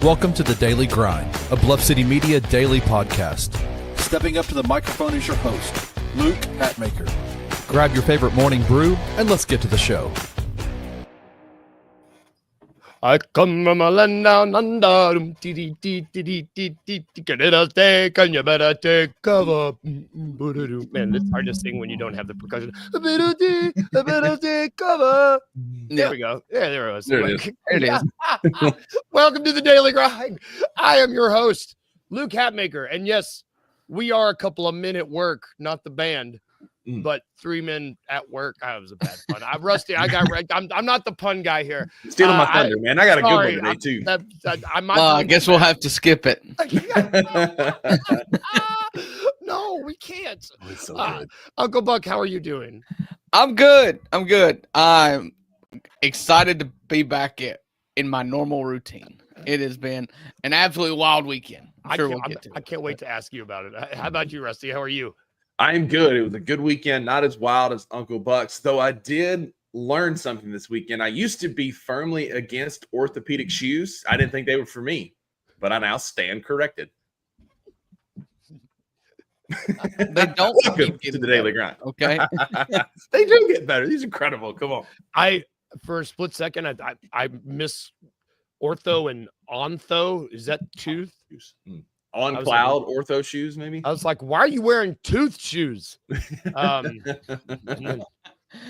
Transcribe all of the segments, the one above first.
Welcome to The Daily Grind, a Bluff City Media daily podcast. Stepping up to the microphone is your host, Luke Hatmaker. Grab your favorite morning brew, and let's get to the show. I come from a land down under. Man, you better take cover. Man, it's hard to sing when you don't have the percussion. I better take cover. There we go. Yeah, there it was. There it is. There it is. Welcome to the Daily Grind. I am your host, Luke Hatmaker. And yes, we are a couple of men at work, not the band. But 3 men at work. That was a bad pun. I'm rusty. I got wrecked. I'm not the pun guy here. Stealing my thunder, man. I got a good one today, too. I guess we'll have to skip it. No, we can't. Oh, it's so good. Uncle Buck, how are you doing? I'm good. I'm excited to be back in my normal routine. It has been an absolutely wild weekend. I can't wait to ask you about it. How about you, Rusty? How are you? I'm good. It was a good weekend, not as wild as Uncle Buck's, though I did learn something this weekend. I used to be firmly against orthopedic shoes. I didn't think they were for me, but I now stand corrected. They don't. Welcome to the Daily Grind. Okay. They do get better. These are incredible. Come on. For a split second, I miss ortho and ontho. Is that tooth? On cloud ortho shoes, maybe. I was like, why are you wearing tooth shoes?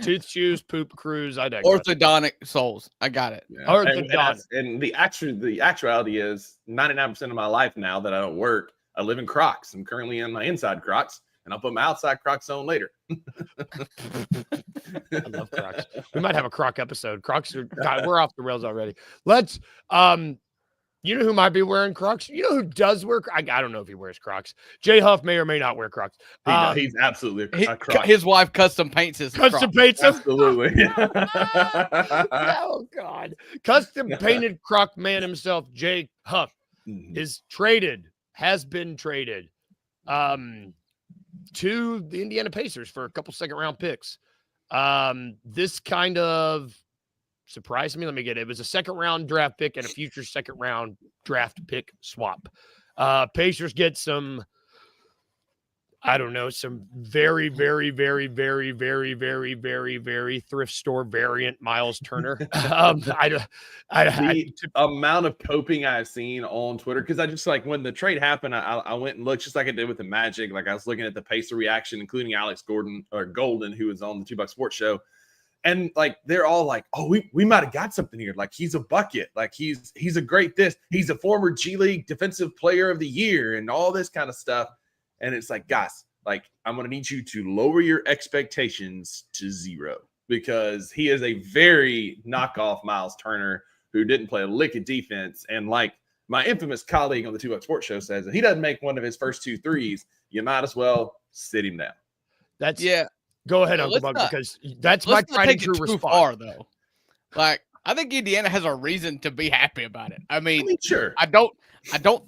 Tooth shoes, poop cruise. I digress. Orthodontic soles. I got it. Yeah. Orthodontic. And the actuality is 99% of my life now that I don't work, I live in Crocs. I'm currently in my inside Crocs, and I'll put my outside Crocs on later. I love Crocs. We might have a Croc episode. Crocs are God, we're off the rails already. Let's you know who might be wearing Crocs? You know who does wear I don't know if he wears Crocs. Jay Huff may or may not wear Crocs. He's absolutely a Croc. His wife custom paints his Crocs. Paints him? Absolutely. Oh, God. Custom painted Croc man himself, Jay Huff, has been traded to the Indiana Pacers for a couple second-round picks. This kind of surprised me. Let me get it. It was a second-round draft pick and a future second-round draft pick swap. Pacers get some, I don't know, some very, very, very, very, very, very, very, very thrift store variant Miles Turner. The amount of coping I've seen on Twitter, because I just like when the trade happened, I went and looked just like I did with the Magic. Like I was looking at the Pacer reaction, including Alex Golden, who was on the 2 Buck Sports Show. And like they're all like, oh, we might have got something here. Like he's a bucket. Like he's a great this. He's a former G League Defensive Player of the Year and all this kind of stuff. And it's like, guys, like I'm gonna need you to lower your expectations to 0 because he is a very knockoff Miles Turner who didn't play a lick of defense. And like my infamous colleague on the 2 Buck Sports Show says, if he doesn't make one of his first 2 threes, you might as well sit him down. Go ahead, Uncle Buck, because that's my tried and true response. Far, though. Like, I think Indiana has a reason to be happy about it. I mean, sure. I don't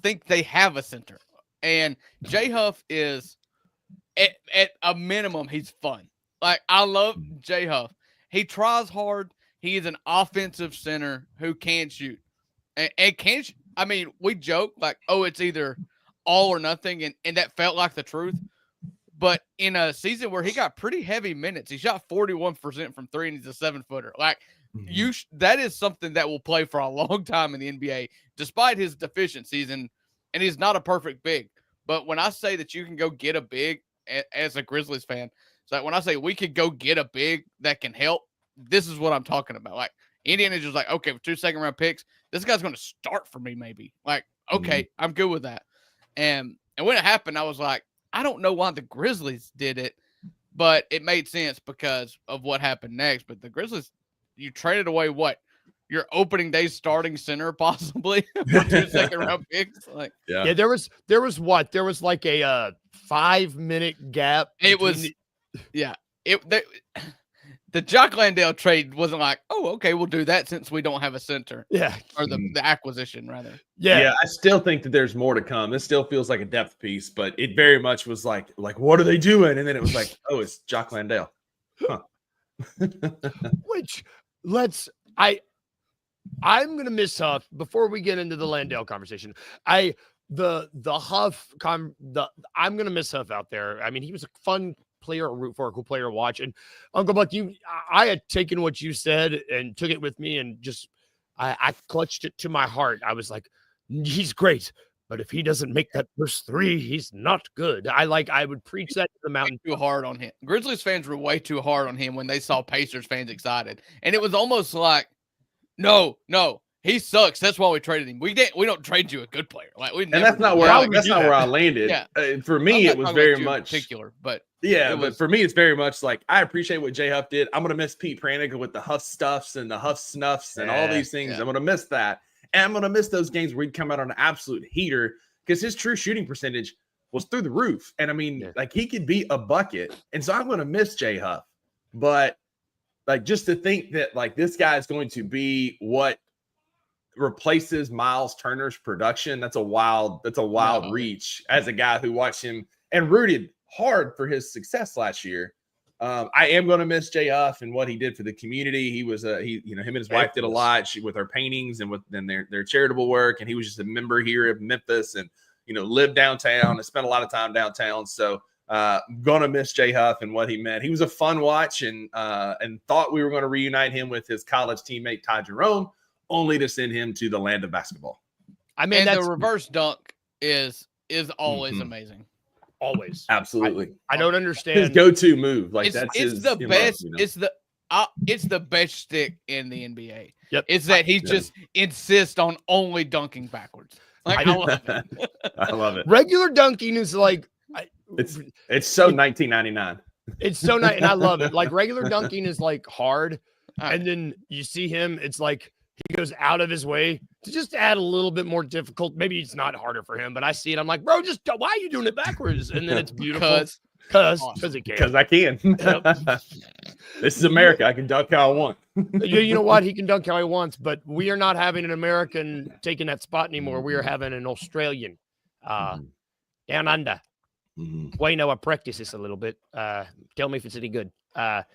think they have a center. And Jay Huff is, at a minimum, he's fun. Like, I love Jay Huff. He tries hard. He is an offensive center who can shoot. And can shoot. I mean, we joke, like, oh, it's either all or nothing, and that felt like the truth. But in a season where he got pretty heavy minutes, he shot 41% from 3 and he's a 7-footer. Like that is something that will play for a long time in the NBA, despite his deficiencies. And he's not a perfect big. But when I say that you can go get a big as a Grizzlies fan, it's like when I say we could go get a big that can help, this is what I'm talking about. Like Indiana's just like, okay, with 2 second-round picks, this guy's going to start for me maybe. Like, okay, I'm good with that. And when it happened, I was like, I don't know why the Grizzlies did it, but it made sense because of what happened next. But the Grizzlies, you traded away what? Your opening day starting center possibly for 2 second-round picks? Like, yeah, there was what? There was like a 5-minute gap. The Jock Landale trade wasn't like, oh, okay, we'll do that since we don't have a center. Yeah. Or the acquisition, rather. Yeah, I still think that there's more to come. This still feels like a depth piece, but it very much was like, what are they doing? And then it was like, oh, it's Jock Landale. Huh. Which I'm gonna miss Huff before we get into the Landale conversation. I'm gonna miss Huff out there. I mean, he was a fun player to root for, a cool player to watch. And Uncle Buck, I had taken what you said and took it with me, and just I clutched it to my heart. I was like, he's great, but if he doesn't make that first three, he's not good. I would preach that to the mountain. Too hard on him. Grizzlies fans were way too hard on him when they saw Pacers fans excited, and it was almost like, no, he sucks. That's why we traded him. We don't trade you a good player. Like we. And that's not where I landed. Yeah. For me, it was very much particular, but but for me, it's very much like I appreciate what Jay Huff did. I'm gonna miss Pete Pranica with the Huff stuffs and the Huff snuffs and all these things. I'm gonna miss that, and I'm gonna miss those games where he'd come out on an absolute heater because his true shooting percentage was through the roof. And I mean, like he could be a bucket, and so I'm gonna miss Jay Huff, but. Like just to think that like this guy is going to be what replaces Miles Turner's production. That's a wild reach as a guy who watched him and rooted hard for his success last year. I am going to miss Jay Huff and what he did for the community. He was him and his wife did a lot with her paintings and with their charitable work. And he was just a member here of Memphis and, lived downtown and spent a lot of time downtown. So, gonna miss Jay Huff and what he meant. He was a fun watch and thought we were going to reunite him with his college teammate Ty Jerome, only to send him to the land of basketball. I mean, the reverse dunk is always amazing. Always, absolutely. I don't understand his go-to move. Like it's the best. It's the best stick in the NBA. Yep. It's that he just insists on only dunking backwards. Like I love it. I love it. Regular dunking is like. It's so 1999. It's so nice, and I love it. Like regular dunking is like hard, and then you see him. It's like he goes out of his way to just add a little bit more difficult. Maybe it's not harder for him, but I see it. I'm like, bro, just why are you doing it backwards? And then it's beautiful because it can. Because I can. This is America. I can dunk how I want. You know what? He can dunk how he wants, but we are not having an American taking that spot anymore. We are having an Australian down under. Bueno, I practice this a little bit. Tell me if it's any good. You got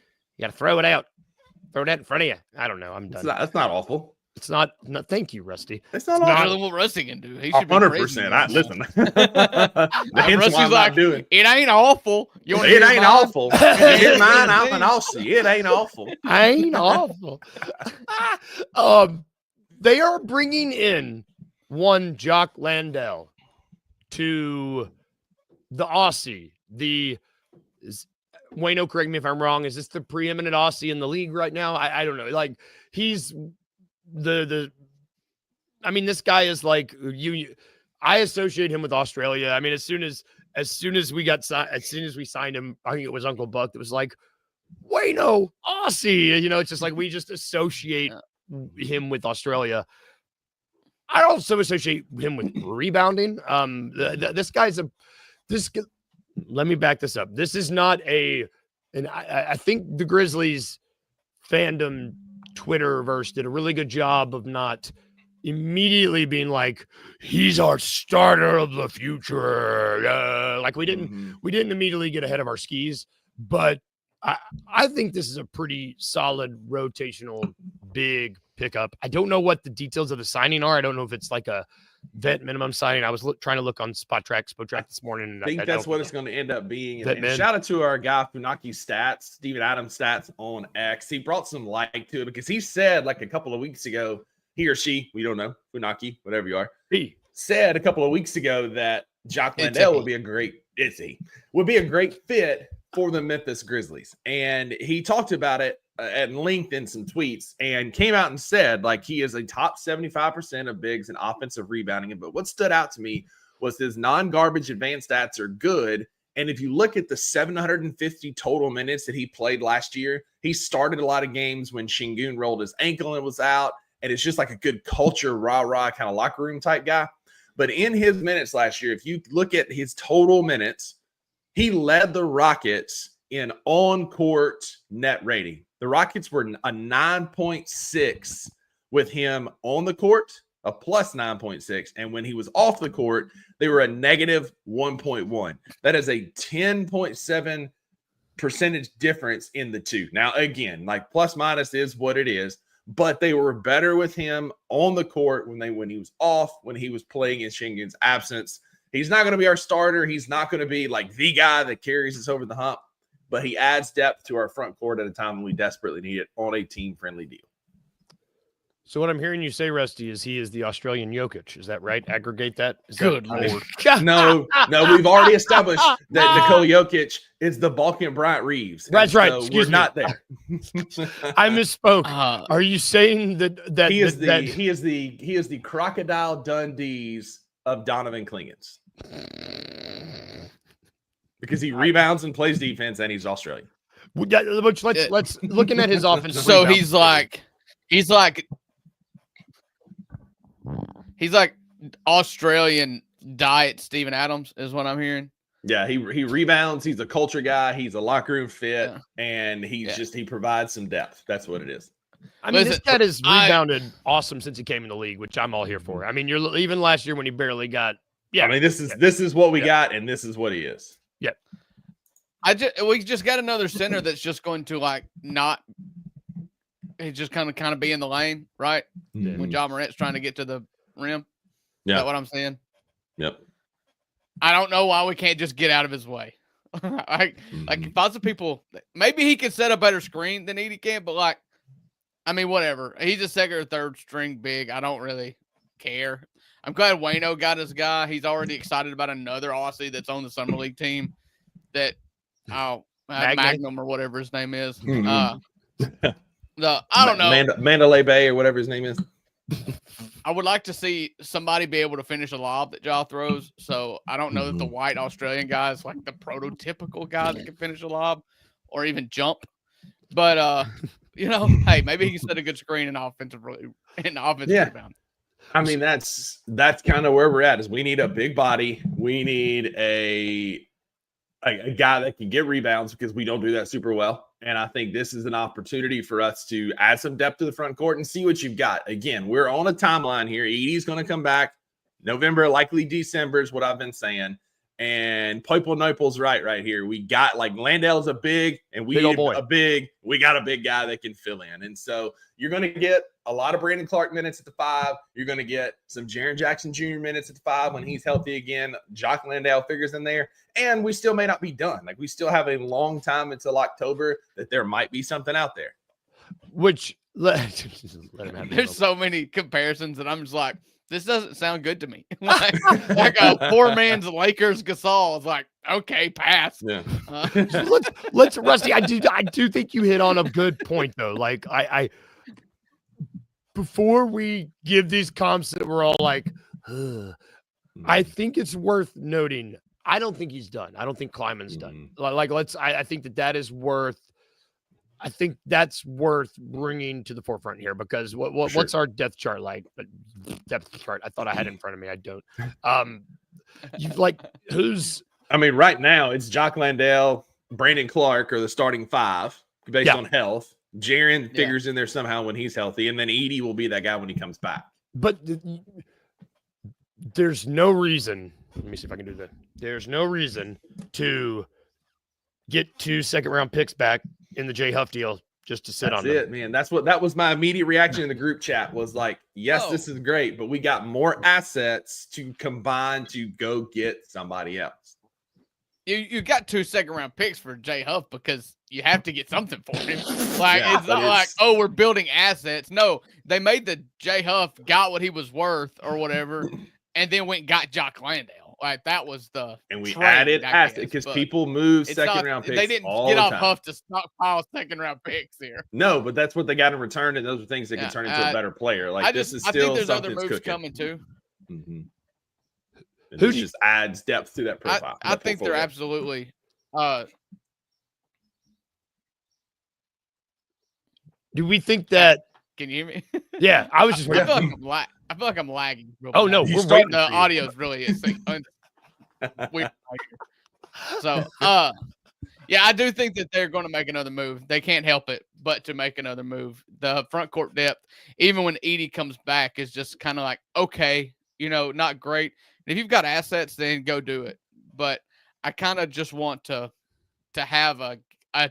to throw it out. Throw that in front of you. I don't know. I'm done. That's not awful. It's not. Thank you, Rusty. It's not awful. Better than what Rusty can do. He should 100%. Listen. Rusty's like, doing. It ain't awful. It ain't awful. Hit mine off and I'll see. It ain't awful. Ain't awful. They are bringing in one Jock Landale to the Aussie, Wayno, correct me if I'm wrong. Is this the preeminent Aussie in the league right now? I don't know. Like he's this guy is like I associate him with Australia. I mean, as soon as we signed him, I think it was Uncle Buck that was like, Wayno, Aussie. It's just like we just associate him with Australia. I also associate him with rebounding. Let me back this up. This is not and I think the Grizzlies fandom Twitterverse did a really good job of not immediately being like, he's our starter of the future. Like we didn't immediately get ahead of our skis, but I think this is a pretty solid rotational big pickup. I don't know what the details of the signing are. I don't know if it's like a vet minimum signing. I was trying to look on Spotrac this morning. And I think that's what it's going to end up being. And shout out to our guy Funaki Stats, Steven Adams Stats on X. He brought some light to it because he said like a couple of weeks ago, he or she, we don't know, Funaki, whatever you are, he said a couple of weeks ago that Jock Landale would be a great fit for the Memphis Grizzlies. And he talked about it at length in some tweets and came out and said like he is a top 75% of bigs in offensive rebounding. But what stood out to me was his non-garbage advanced stats are good. And if you look at the 750 total minutes that he played last year, he started a lot of games when Şengün rolled his ankle and was out. And it's just like a good culture, rah-rah kind of locker room type guy. But in his minutes last year, if you look at his total minutes, he led the Rockets in on-court net rating. The Rockets were a 9.6 with him on the court, a plus 9.6. And when he was off the court, they were a negative 1.1. That is a 10.7 percentage difference in the two. Now, again, like plus minus is what it is. but they were better with him on the court when he was off, when he was playing in Schengen's absence. He's not going to be our starter. He's not going to be like the guy that carries us over the hump, but he adds depth to our front court at a time when we desperately need it on a team-friendly deal. So what I'm hearing you say, Rusty, is he is the Australian Jokic. Is that right? Aggregate that? Good Lord. No, we've already established that Nikola Jokic is the Balkan Bryant Reeves. That's right. So Excuse we're me. not there. I misspoke. Are you saying that he is the Crocodile Dundees of Donovan Clingens? Because he rebounds and plays defense, and he's Australian. Which let's looking at his offense. So he's like Australian diet Steven Adams is what I'm hearing. Yeah, he rebounds. He's a culture guy. He's a locker room fit, and he provides some depth. That's what it is. I mean, this cat has rebounded awesome since he came in the league, which I'm all here for. I mean, you're even last year when he barely got. Yeah, I mean, this is what we got, and this is what he is. Yeah, we just got another center that's just going to like not. He's just kind of be in the lane, right? Mm-hmm. When John Morant's trying to get to the rim. Yeah, is that what I'm saying? Yep. I don't know why we can't just get out of his way. Like lots of people, maybe he can set a better screen than Edie can, but like, I mean, whatever. He's a second or third string big. I don't really care. I'm glad Wayno got his guy. He's already excited about another Aussie that's on the summer league team. That Magnum or whatever his name is. I don't know. Mandalay Bay or whatever his name is. I would like to see somebody be able to finish a lob that Jaw throws. So I don't know that the white Australian guy is like the prototypical guy that can finish a lob or even jump. But hey, maybe he can set a good screen in offensive rebound. I mean, that's kind of where we're at. Is we need a big body. We need a guy that can get rebounds because we don't do that super well. And I think this is an opportunity for us to add some depth to the front court and see what you've got. Again, we're on a timeline here. Edie's going to come back November, likely December is what I've been saying. And Poipel Nopel's right here. We got like Landale's a big, and we got a big guy that can fill in. And so you're going to get a lot of Brandon Clark minutes at the 5. You're going to get some Jaren Jackson Jr. minutes at the 5 when he's healthy again. Jock Landale figures in there. And we still may not be done. Like we still have a long time until October that there might be something out there. Which let him have there's so many comparisons that I'm just like, this doesn't sound good to me. like a poor man's Lakers Gasol is like, okay, pass. Yeah. Let's Rusty. I do think you hit on a good point though. Like I before we give these comps that we're all like, I think it's worth noting. I don't think he's done. I don't think Kleiman's done. I think that is worth. I think that's worth bringing to the forefront here because what's our depth chart like? Depth chart. I thought I had it in front of me. I don't. Who's? I mean, right now it's Jock Landale, Brandon Clark are the starting 5 based on health. Jaren figures in there somehow when he's healthy, and then Edie will be that guy when he comes back. But there's no reason. Let me see if I can do that. There's no reason to get 2 second-round picks back in the Jay Huff deal just to sit on them. That's it, man. That was my immediate reaction in the group chat was like, yes, this is great, but we got more assets to combine to go get somebody else. You got 2 second-round picks for Jay Huff because you have to get something for him. It's not like, we're building assets. No, they made the Jay Huff got what he was worth or whatever, and then went and got Jock Landale. Like that was and we added assets because people move second-round picks. They didn't get off Huff to stockpile second-round picks here. No, but that's what they got in return, and those are things that can turn into a better player. Like this is still I think there's something other moves cooking. coming too. Mm-hmm. Who just adds depth to that profile? I think they're absolutely. Do we think that? Can you hear me? Yeah, I was just. I feel like I'm lagging. Oh no, we're waiting. The audio is really weird. So, I do think that they're going to make another move. They can't help it but to make another move. The front court depth, even when Edie comes back, is just kind of like okay, not great. And if you've got assets, then go do it. But I kind of just want to have a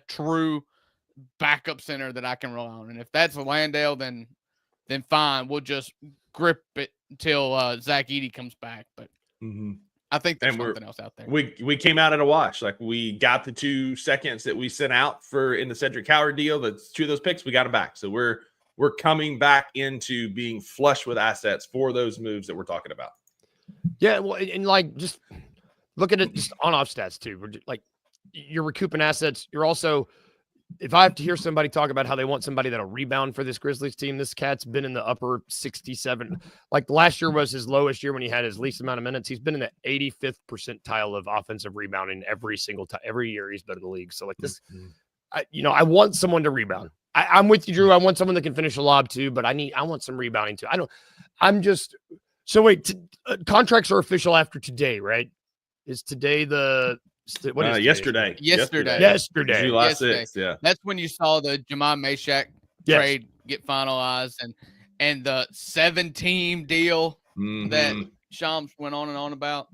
true backup center that I can rely on. And if that's Landale, then fine. We'll just grip it until Zach Edey comes back. But I think there's something else out there. We came out at a wash. Like, we got the 2 seconds that we sent out in the Cedric Howard deal. That's 2 of those picks. We got them back. So we're coming back into being flush with assets for those moves that we're talking about. Yeah, well, and like, just looking at just on-off stats too. We're like, you're recouping assets. You're also, if I have to hear somebody talk about how they want somebody that'll rebound for this Grizzlies team, this cat's been in the upper 67. Like, last year was his lowest year when he had his least amount of minutes. He's been in the 85th percentile of offensive rebounding every single time, every year he's been in the league. So like this, I want someone to rebound. I'm with you, Drew. I want someone that can finish a lob too, but I want some rebounding too. So wait, contracts are official after today, right? Is today what is yesterday? Yesterday. July 6th, yeah. That's when you saw the Jamal Meshack trade get finalized, and the 7-team deal that Shams went on and on about.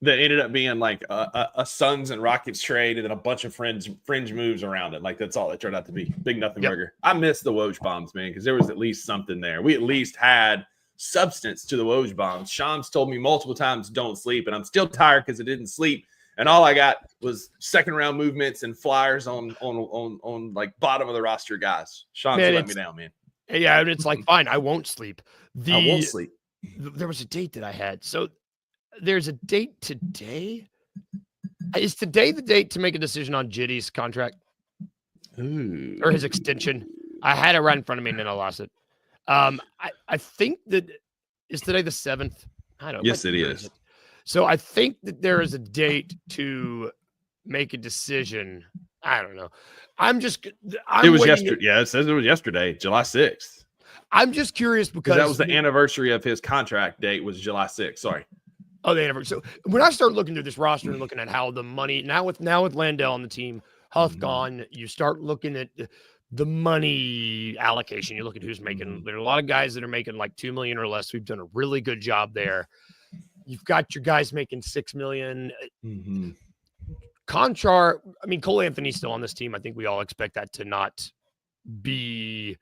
That ended up being like a Suns and Rockets trade, and then a bunch of fringe moves around it. Like, that's all it turned out to be. Big nothing burger. I miss the Woj bombs, man, because there was at least something there. We at least had substance to the Woj bombs. Shams told me multiple times, don't sleep, and I'm still tired because I didn't sleep. And all I got was second round movements and flyers on like bottom of the roster guys. Shams let me down, man. Yeah, and it's like, fine, I won't sleep. I won't sleep. There was a date that I had. So there's a date today. Is today the date to make a decision on Jitty's contract? Ooh. Or his extension? I had it right in front of me and then I lost it. I think that is today the 7th. I don't know. Yes, it is. So I think that there is a date to make a decision. I don't know. It was yesterday. Yeah, it says it was yesterday, July 6th. I'm just curious because that was the anniversary of his contract date was July 6th. Sorry. Oh, the anniversary. So when I start looking through this roster and looking at how the money now with Landale on the team, Huff gone, you start looking at the money allocation. You look at who's making. There are a lot of guys that are making like $2 million or less. We've done a really good job there. You've got your guys making $6 million. Conchar, I mean, Cole Anthony's still on this team. I think we all expect that to not be,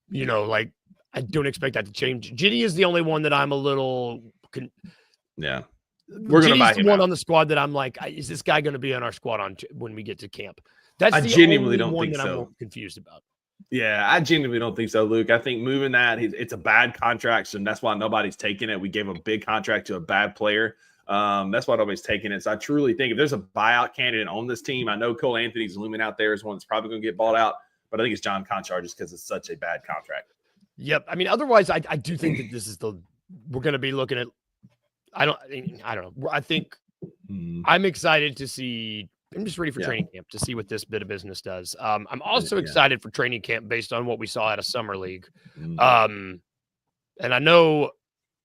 like, I don't expect that to change. Jitty is the only one that I'm a little. Yeah. We're going to buy him one on the squad that I'm like, is this guy going to be on our squad when we get to camp? That's the genuinely only one that I'm confused about. Yeah, I genuinely don't think so, Luke. I think moving that, it's a bad contract, and that's why nobody's taking it. We gave a big contract to a bad player. That's why nobody's taking it. So I truly think if there's a buyout candidate on this team, I know Cole Anthony's looming out there as one that's probably going to get bought out, but I think it's John Conchar just because it's such a bad contract. Yep. I mean, otherwise, I do think that this is we're going to be looking at. I don't know. I think I'm excited to see. I'm just ready for training camp to see what this bit of business does. I'm also excited for training camp based on what we saw at a summer league. And I know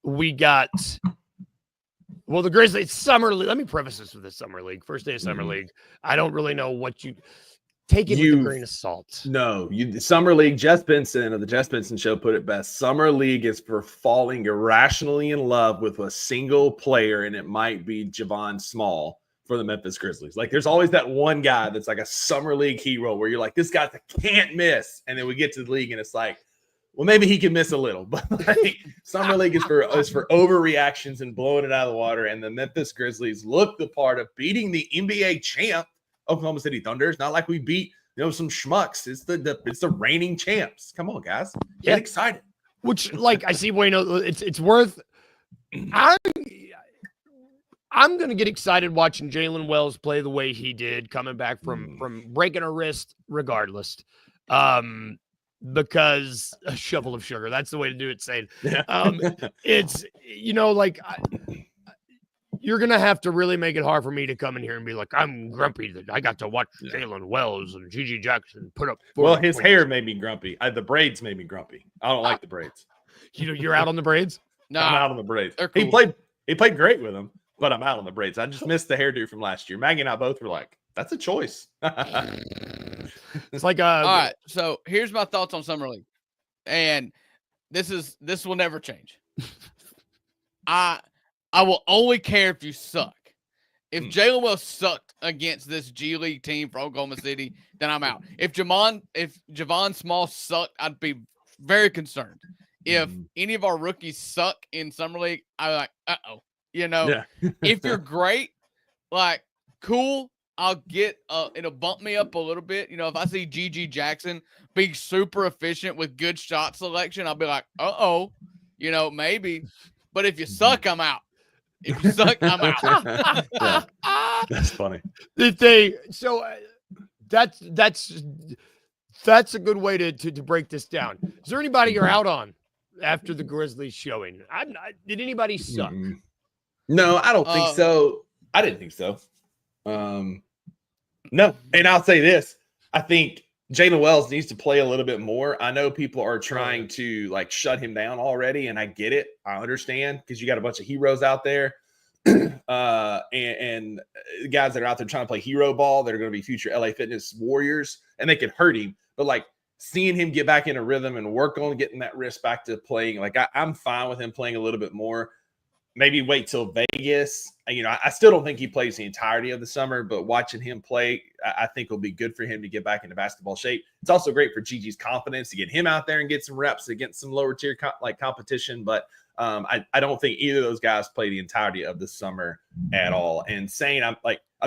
we got, the Grizzlies summer league. Let me preface this with the summer league. First day of summer league. I don't really know what you take it with a grain of salt. No, summer league. Jess Benson of the Jess Benson Show put it best. Summer league is for falling irrationally in love with a single player, and it might be Javon Small for the Memphis Grizzlies. Like, there's always that one guy that's like a summer league hero where you're like, this guy can't miss. And then we get to the league and it's like, well, maybe he can miss a little, but like, summer league is for overreactions and blowing it out of the water. And the Memphis Grizzlies look the part of beating the NBA champ, Oklahoma City Thunder. It's not like we beat, some schmucks. It's the reigning champs. Come on, guys. Get excited. Which, like, I see, Bueno, it's worth, I'm going to get excited watching Jalen Wells play the way he did, coming back from breaking a wrist regardless. Because a shovel of sugar, that's the way to do it, Sade. It's, you're going to have to really make it hard for me to come in here and be like, I'm grumpy that I got to watch Jalen Wells and Gigi Jackson put up. Well, his hair made me grumpy. The braids made me grumpy. I don't like the braids. You're out on the braids? No, I'm out on the braids. Cool. He played great with them. But I'm out on the braids. I just missed the hairdo from last year. Maggie and I both were like, that's a choice. It's like all right. So here's my thoughts on Summer League. And this will never change. I will only care if you suck. If Jalen Wells sucked against this G League team for Oklahoma City, then I'm out. If Javon Small sucked, I'd be very concerned. If any of our rookies suck in Summer League, I'm like, uh-oh. If you're great, like, cool, I'll get it'll bump me up a little bit. If I see G.G. Jackson being super efficient with good shot selection, I'll be like, uh-oh, maybe. But if you suck, I'm out. If you suck, I'm out. Yeah. That's funny. That's a good way to break this down. Is there anybody you're out on after the Grizzlies showing? Did anybody suck? No, I don't think so. I didn't think so. No, and I'll say this. I think Jalen Wells needs to play a little bit more. I know people are trying to shut him down already, and I get it. I understand because you got a bunch of heroes out there, and guys that are out there trying to play hero ball that are going to be future LA Fitness warriors, and they could hurt him. But seeing him get back in a rhythm and work on getting that wrist back to playing, I'm fine with him playing a little bit more. Maybe wait till Vegas. I still don't think he plays the entirety of the summer, but watching him play, I think will be good for him to get back into basketball shape. It's also great for Gigi's confidence to get him out there and get some reps against some lower tier competition. But I don't think either of those guys play the entirety of the summer at all. And Sane, I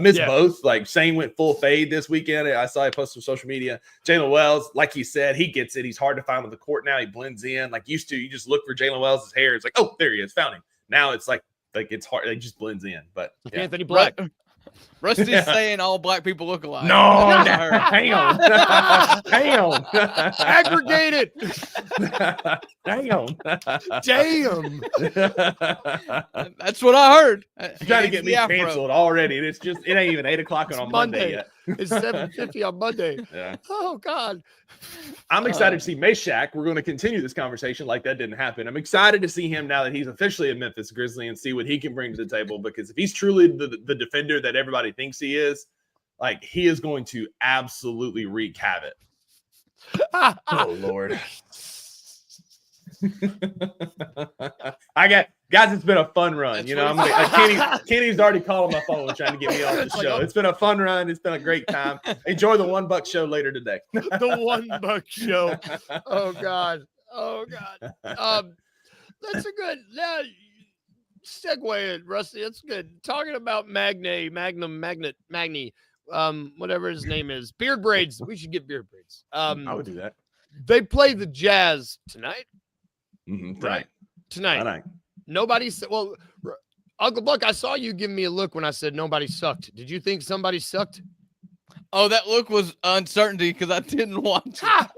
miss both. Sane went full fade this weekend. I saw he posted on social media. Jalen Wells, like he said, he gets it. He's hard to find on the court now. He blends in. Used to, you just look for Jalen Wells' hair. It's oh, there he is, found him. Now it's it's hard. It just blends in. But Anthony Black. Rusty's saying all black people look alike. No, hang on. Hang on. Aggregate it. Damn. That's what I heard. You're trying to get me canceled already. It ain't even 8 o'clock on Monday yet. It's 7:50 on Monday. Yeah. Oh God. I'm excited to see Meshack. We're going to continue this conversation like that didn't happen. I'm excited to see him now that he's officially a Memphis Grizzly and see what he can bring to the table, because if he's truly the defender that everybody thinks he is, he is going to absolutely wreak havoc. Oh Lord. Guys, it's been a fun run. Kenny's already calling my phone trying to get me off the show. It's been a fun run. It's been a great time. Enjoy the $1 show later today. The $1 show. Oh God. That's a good segue, Rusty. That's good. Talking about Magni, whatever his name is. Beard braids. We should get beard braids. I would do that. They play the Jazz tonight. Right. Tonight. Nobody said, well, Uncle Buck, I saw you give me a look when I said nobody sucked. Did you think somebody sucked? Oh, that look was uncertainty because I didn't watch it.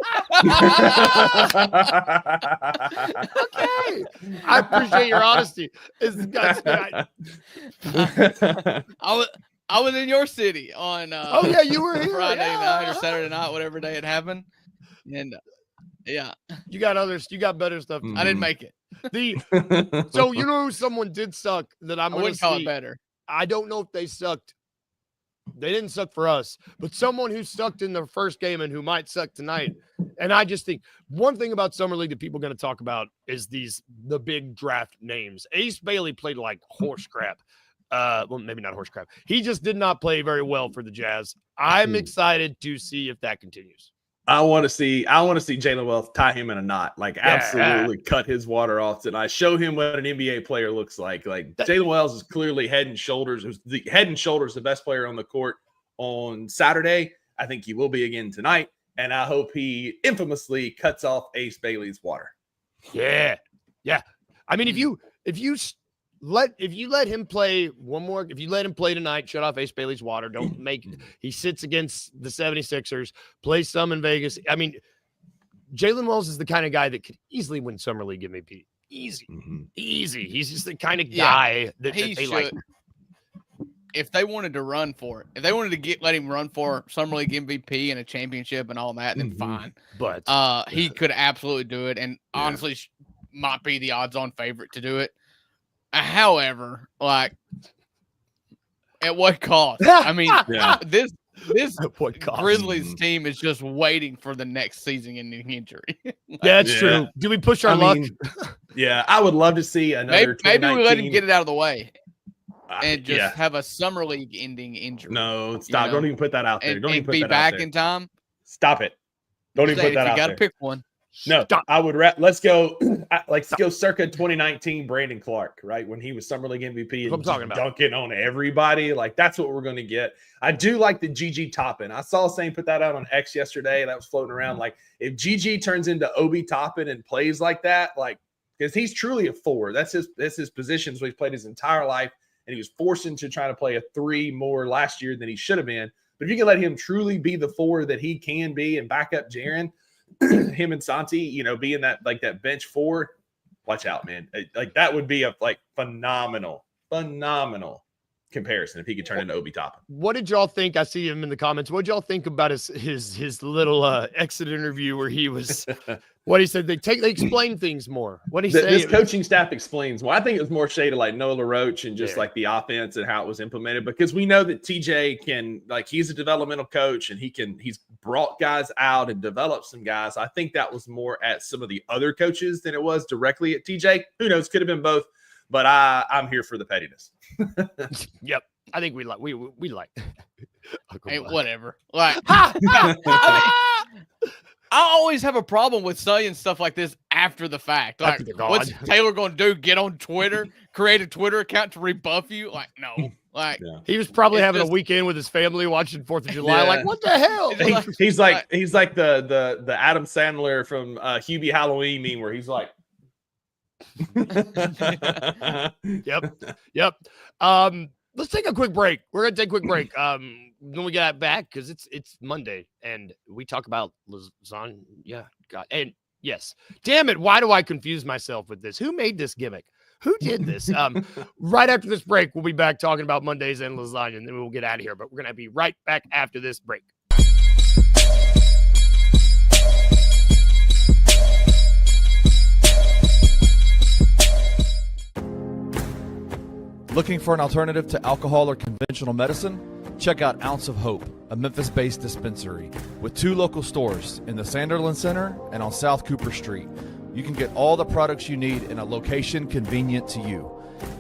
Okay. I appreciate your honesty. I was in your city on you were here Friday night or Saturday night, whatever day it happened. And you got better stuff. I didn't make it. So someone did suck that I wouldn't call it better. I don't know if they sucked. They didn't suck for us, but someone who sucked in their first game and who might suck tonight. And I just think one thing about Summer League that people are going to talk about is the big draft names. Ace Bailey played like horse crap. Well, maybe not horse crap. He just did not play very well for the Jazz. I'm excited to see if that continues. I want to see Jalen Wells tie him in a knot, absolutely cut his water off tonight. Show him what an NBA player looks like. Jalen Wells is clearly head and shoulders the best player on the court on Saturday. I think he will be again tonight, and I hope he infamously cuts off Ace Bailey's water. Yeah. I mean, if you let him play if you let him play tonight, shut off Ace Bailey's water. Don't make he sits against the 76ers, plays some in Vegas. I mean, Jalen Wells is the kind of guy that could easily win Summer League MVP. Easy. He's just the kind of guy that they like. If they wanted to run for it, if they wanted to let him run for Summer League MVP and a championship and all that, then fine. But he could absolutely do it, and honestly might be the odds-on favorite to do it. However, at what cost? I mean, this Grizzlies team is just waiting for the next season-ending injury. That's true. Do we push our luck? I would love to see another. Maybe we let him get it out of the way. and just have a summer league ending injury. No, stop! Don't even put that out there. And, Don't even put be that back out there. in time. Stop it! Don't even put that out there. You got to pick one. No, Stop. I would. Let's go. Let's go circa 2019. Brandon Clark, right when he was summer league MVP and I'm talking about. dunking on everybody. Like that's what we're going to get. I do like the GG Toppin. I saw Sane put that out on X yesterday. That was floating around. Like if GG turns into Obi Toppin and plays like that, like because he's truly a 4. That's his position. So he's played his entire life, and he was forced into trying to play a 3 more last year than he should have been. But if you can let him truly be the 4 that he can be and back up Jaren. Him and Santi, being that like that bench 4, watch out, man. Like that would be a like phenomenal comparison if he could turn into Obi Toppin. What did y'all think? I see him in the comments. What did y'all think about his little exit interview where he was what he said? They explain things more. What he said? This coaching staff explains more. I think it was more shade of like Noah LaRoche and just like the offense and how it was implemented because we know that TJ can he's a developmental coach and he's brought guys out and developed some guys. I think that was more at some of the other coaches than it was directly at TJ. Who knows? Could have been both. But I'm here for the pettiness. Yep, I think we like. Hey, whatever. Like, I always have a problem with saying stuff like this after the fact. Like, what's Taylor going to do? Get on Twitter, create a Twitter account to rebuff you? Like, no. Like he was probably having a weekend with his family watching 4th of July. Yeah. Like, what the hell? He's like the Adam Sandler from Hubie Halloween meme where he's like. Yep. Let's take a quick break. We're gonna take a quick break. When we get back, because it's Monday and we talk about lasagna. Yeah, God, and yes, damn it, why do I confuse myself with this? Who made this gimmick? Who did this? Right after this break, we'll be back talking about Mondays and lasagna, and then we'll get out of here. But we're gonna be right back after this break. Looking for an alternative to alcohol or conventional medicine? Check out Ounce of Hope, a Memphis-based dispensary with 2 local stores in the Sanderland Center and on South Cooper Street. You can get all the products you need in a location convenient to you.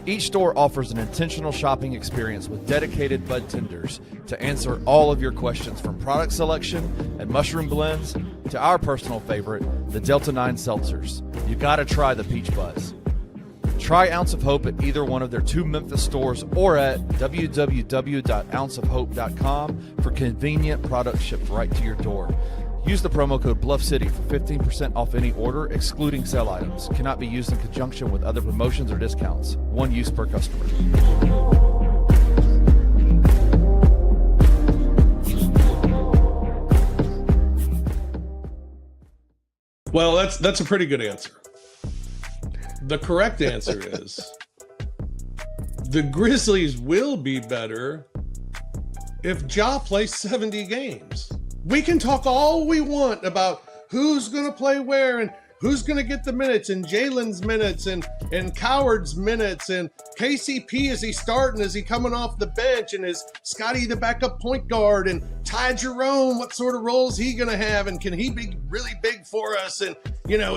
Each store offers an intentional shopping experience with dedicated bud tenders to answer all of your questions from product selection and mushroom blends to our personal favorite, the Delta 9 seltzers. You gotta try the Peach Buzz. Try Ounce of Hope at either one of their 2 Memphis stores or at www.ounceofhope.com for convenient products shipped right to your door. Use the promo code BluffCity for 15% off any order, excluding sale items. Cannot be used in conjunction with other promotions or discounts. One use per customer. Well, that's a pretty good answer. The correct answer is the Grizzlies will be better if Ja plays 70 games. We can talk all we want about who's going to play where and who's going to get the minutes and Jalen's minutes and Coward's minutes and KCP, is he starting? Is he coming off the bench? And is Scotty the backup point guard? And Ty Jerome, what sort of role is he going to have? And can he be really big for us? And,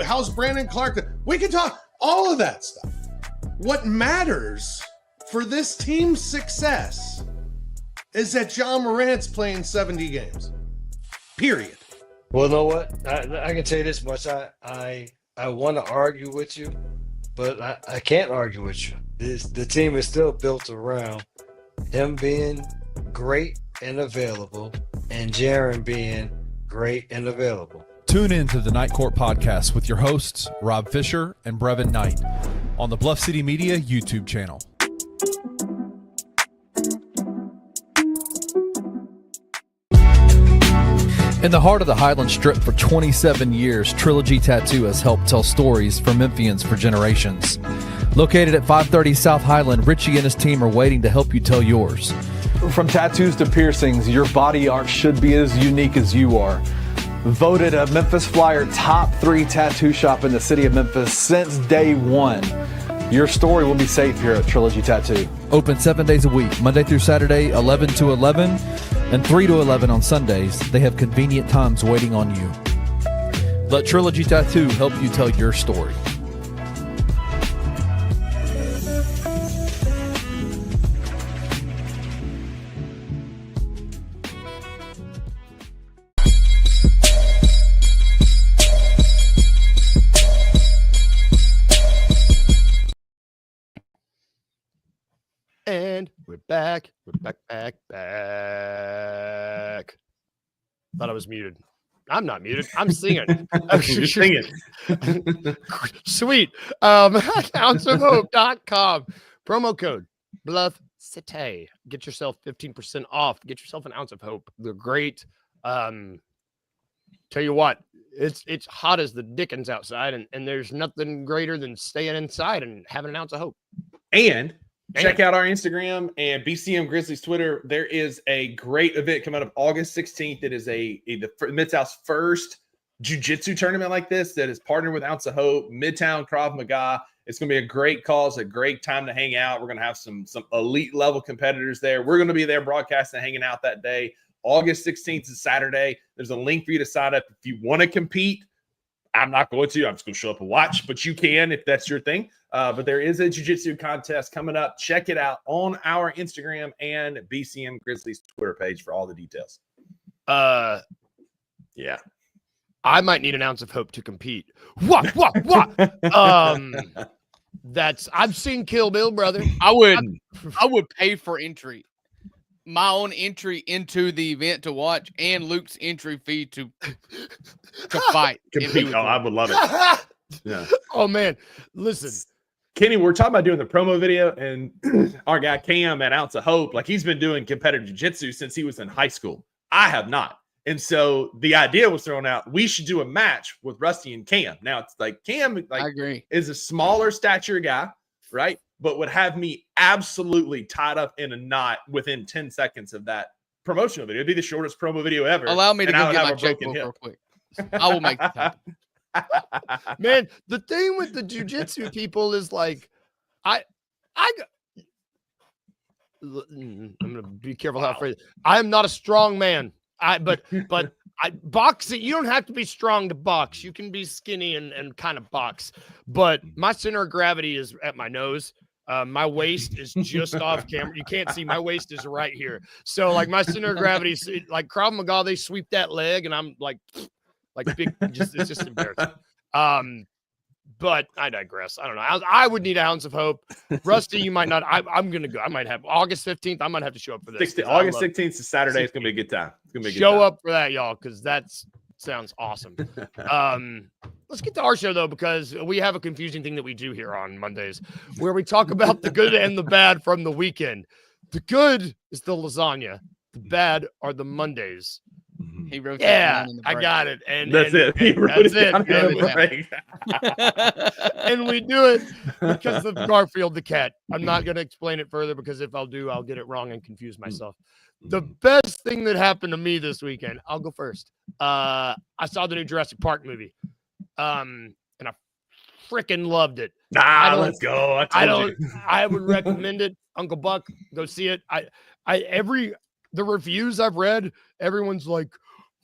how's Brandon Clark? We can talk all of that stuff. What matters for this team's success is that Ja Morant's playing 70 games. Period. Well, you know what? I can tell you this much. I want to argue with you, but I can't argue with you. The team is still built around him being great and available and Jaren being great and available. Tune in to the Night Court Podcast with your hosts, Rob Fisher and Brevin Knight, on the Bluff City Media YouTube channel. In the heart of the Highland Strip for 27 years, Trilogy Tattoo has helped tell stories for Memphians for generations. Located at 530 South Highland, Richie and his team are waiting to help you tell yours. From tattoos to piercings, your body art should be as unique as you are. Voted a Memphis Flyer top 3 tattoo shop in the city of Memphis since day one. Your story will be safe here at Trilogy Tattoo. Open 7 days a week, Monday through Saturday, 11 to 11, and 3 to 11 on Sundays. They have convenient times waiting on you. Let Trilogy Tattoo help you tell your story. And we're back. We're back. Thought I was muted. I'm not muted. I'm singing. You're singing. Sweet. Ounceofhope.com. Promo code Bluff City. Get yourself 15% off. Get yourself an ounce of hope. They're great. Tell you what, it's hot as the dickens outside, and there's nothing greater than staying inside and having an ounce of hope. And check out our Instagram and BCM Grizzlies Twitter. There is a great event coming up August 16th. It is the Mid-South's first jiu-jitsu tournament like this that is partnered with Ounce of Hope, Midtown Krav Maga. It's going to be a great cause, a great time to hang out. We're going to have some elite level competitors there. We're going to be there broadcasting, hanging out that day. August 16th is Saturday. There's a link for you to sign up if you want to compete. I'm not going to. I'm just going to show up and watch, but you can if that's your thing. But there is a jiu-jitsu contest coming up. Check it out on our Instagram and BCM Grizzlies Twitter page for all the details. Yeah. I might need an ounce of hope to compete. What? I've seen Kill Bill, brother. I would pay for entry. My own entry into the event to watch and Luke's entry fee to fight. I would love it. Yeah. Oh man, listen, Kenny, we're talking about doing the promo video, and our guy Cam at Ounce of Hope, like he's been doing competitive jiu-jitsu since he was in high school. I have not. And so the idea was thrown out. We should do a match with Rusty and Cam. Now it's like Cam, I agree, is a smaller stature guy, right? But would have me absolutely tied up in a knot within 10 seconds of that promotional video. It'd be the shortest promo video ever. Allow me to go get my broken checkbook real quick. I will make this happen. Man, the thing with the jiu-jitsu people is like, I'm gonna be careful how I phrase it. I am not a strong man. But boxing, you don't have to be strong to box. You can be skinny and kind of box. But my center of gravity is at my nose. My waist is just off camera. You can't see. My waist is right here. So like my center of gravity is like Krav Maga. They sweep that leg, and I'm like big. It's just embarrassing. But I digress. I don't know. I would need an ounce of hope. Rusty, you might not. I'm gonna go. I might have August 15th. I might have to show up for this. August 16th is Saturday. It's gonna be a good time. It's gonna be a good show time. up for that, y'all, because that sounds awesome. Let's get to our show though, because we have a confusing thing that we do here on Mondays, where we talk about the good and the bad from the weekend. The good is the lasagna. The bad are the Mondays. He wrote yeah, I got it. And that's it. He wrote it down in the break. And we do it because of Garfield the cat. I'm not going to explain it further because if I'll get it wrong and confuse myself. The best thing that happened to me this weekend, I'll go first. I saw the new Jurassic Park movie. And I freaking loved it. Let's go. I would recommend it. Uncle Buck, go see it. The reviews I've read, everyone's like,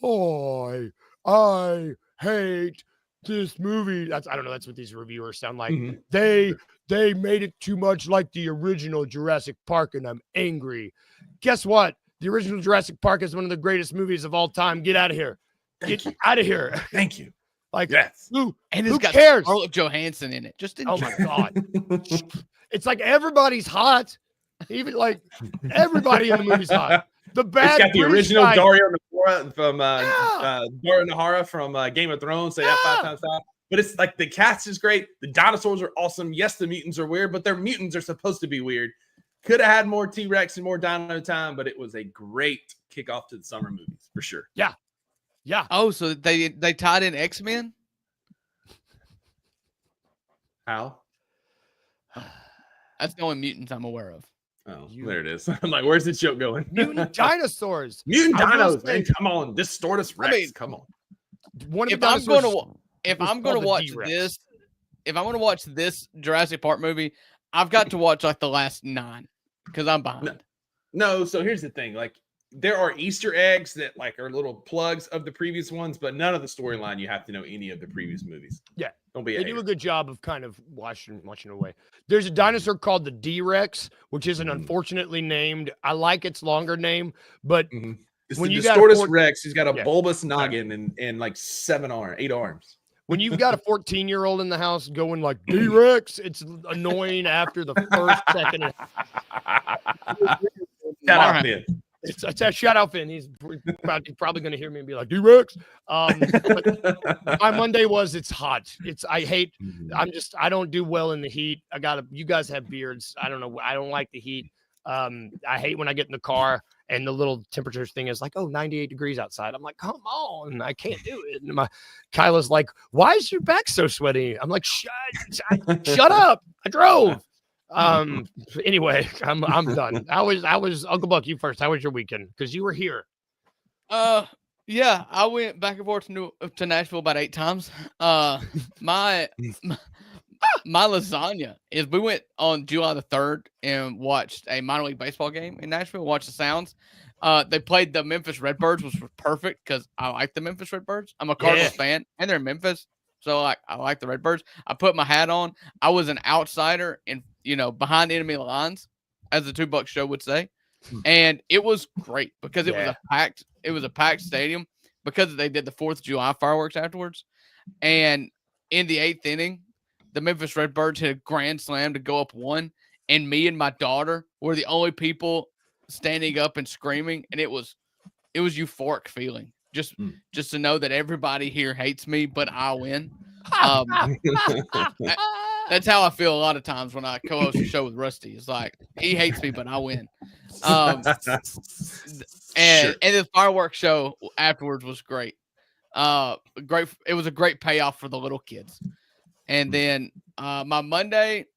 "Oh, I hate this movie." I don't know. That's what these reviewers sound like. Mm-hmm. They made it too much like the original Jurassic Park, and I'm angry. Guess what? The original Jurassic Park is one of the greatest movies of all time. Get out of here. Get out of here. Thank you. Like, yes. Who it's got cares? Scarlett Johansson in it. Just oh my god. It's like everybody's hot. Even like everybody in the movie's hot. The bad. It's got the original guy. Dario Nahara from Game of Thrones. Say that 5 times fast. But it's like the cast is great. The dinosaurs are awesome. Yes, the mutants are weird, but their mutants are supposed to be weird. Could have had more T-Rex and more dino time, but it was a great kickoff to the summer movies for sure. Yeah. Yeah. Oh, so they tied in X-Men? How? That's the only mutants I'm aware of. Oh, there it is. I'm like, where's this joke going? Mutant dinosaurs. Mutant dinos, man. Come on. This Stortus Rex. Come on. If I'm going to watch this, if I'm going to watch this Jurassic Park movie, I've got to watch like the last 9 because I'm behind. No, so here's the thing. Like, there are Easter eggs that like are little plugs of the previous ones, but none of the storyline you have to know any of the previous movies. Yeah. Don't be. They do a good job of kind of watching away. There's a dinosaur called the D-Rex, which isn't unfortunately named. I like its longer name, but it's when the you got Stortus Rex, he's got a bulbous noggin right. and like 8 arms. when you've got a 14-year-old in the house going like D-Rex, it's annoying after the first second. Shout out, Finn. It's a shout out, Finn. He's probably going to hear me and be like D-Rex. But my Monday was it's hot. I don't do well in the heat. You guys have beards. I don't know. I don't like the heat. I hate when I get in the car and the little temperature thing is like, 98 degrees outside. I'm like, come on, I can't do it. And Kyla's like, why is your back so sweaty? I'm like, shut up. I drove. Anyway, I'm done. I was Uncle Buck, you first. How was your weekend? Because you were here. Yeah, I went back and forth to Nashville about 8 times. My lasagna is we went on July the 3rd and watched a minor league baseball game in Nashville, watched the Sounds. They played the Memphis Redbirds, which was perfect because I like the Memphis Redbirds. I'm a Cardinals fan, and they're in Memphis, so I like the Redbirds. I put my hat on. I was an outsider and behind enemy lines, as the $2 Buck Show would say, and it was great because it was a packed stadium because they did the 4th of July fireworks afterwards, and in the 8th inning, the Memphis Redbirds hit a grand slam to go up 1, and me and my daughter were the only people standing up and screaming, and it was euphoric feeling just to know that everybody here hates me, but I win. That's how I feel a lot of times when I co-host a show with Rusty. It's like he hates me, but I win. And the fireworks show afterwards was great. Great. It was a great payoff for the little kids. And then my Monday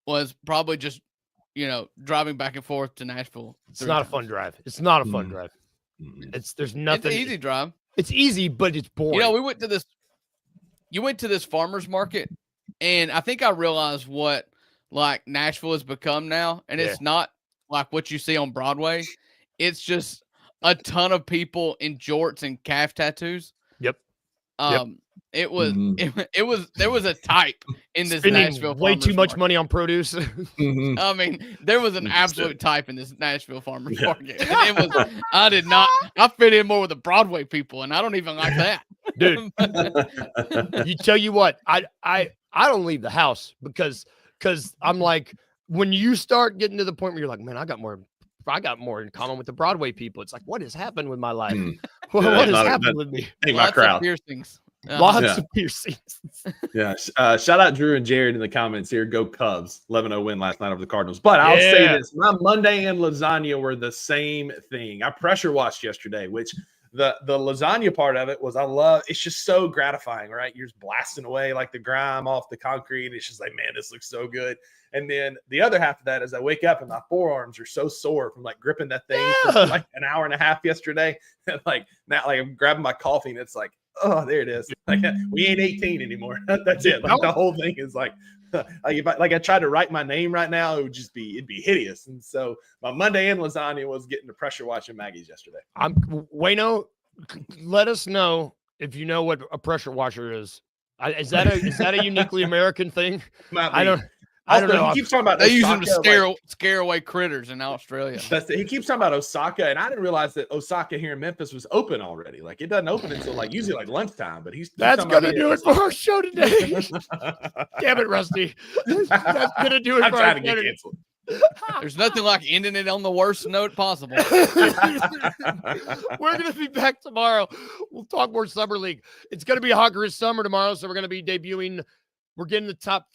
was probably just driving back and forth to Nashville. It's not a fun drive. It's not a fun drive. There's nothing. It's an easy drive. It's easy, but it's boring. We went to this. You went to this farmer's market, and I think I realized what like Nashville has become now, and it's not like what you see on Broadway. It's just a ton of people in jorts and calf tattoos. Yep. It was there was a type in this Spending Nashville way farmers too much market. money on produce. I mean, there was an absolute type in this Nashville farmers market. And it was I fit in more with the Broadway people, and I don't even like that. Dude. You tell you what, I don't leave the house because I'm like, when you start getting to the point where you're like, man, I got more in common with the Broadway people. It's like, what has happened with my life? What has happened with me? Lots of piercings. Lots of piercings. Yeah. Shout out Drew and Jared in the comments here. Go Cubs. 11-0 win last night over the Cardinals. But I'll say this. My Monday and lasagna were the same thing. I pressure washed yesterday, which the lasagna part of it was it's just so gratifying, right? You're just blasting away like the grime off the concrete. It's just like, man, this looks so good. And then the other half of that is I wake up and my forearms are so sore from like gripping that thing for like an hour and a half yesterday. And like now, like I'm grabbing my coffee and it's like, oh, there it is. Like we ain't 18 anymore. That's it. Like the whole thing is like if I tried to write my name right now, it'd be hideous. And so my Monday and lasagna was getting to pressure watching Maggie's yesterday. Wayno, let us know if you know what a pressure washer is. Is that a uniquely American thing? I don't know. He keeps talking about they use them to scare away critters in Australia. He keeps talking about Osaka, and I didn't realize that Osaka here in Memphis was open already. Like it doesn't open until like usually like lunchtime. But that's gonna do it for our show today. Damn it, Rusty. That's gonna do it for our show today. There's nothing like ending it on the worst note possible. We're going to be back tomorrow. We'll talk more Summer League. It's going to be a hot Grizz summer tomorrow, so we're going to be debuting. We're getting the top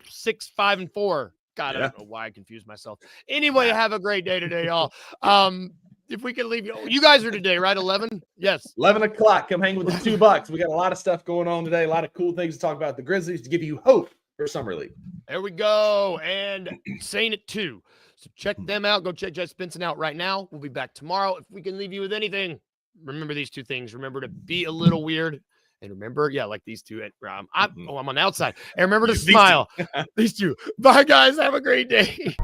6, 5, and 4. God, I don't know why I confused myself. Anyway, have a great day today, y'all. If we can leave you guys are today, right? 11? Yes. 11 o'clock. Come hang with the $2. We got a lot of stuff going on today. A lot of cool things to talk about the Grizzlies to give you hope for Summer League. There we go. And saying it too. So check them out. Go check Judge Spenson out right now. We'll be back tomorrow. If we can leave you with anything, remember these 2 things. Remember to be a little weird. And remember, like these 2. I'm on the outside. And remember to smile. These 2. Bye, guys. Have a great day.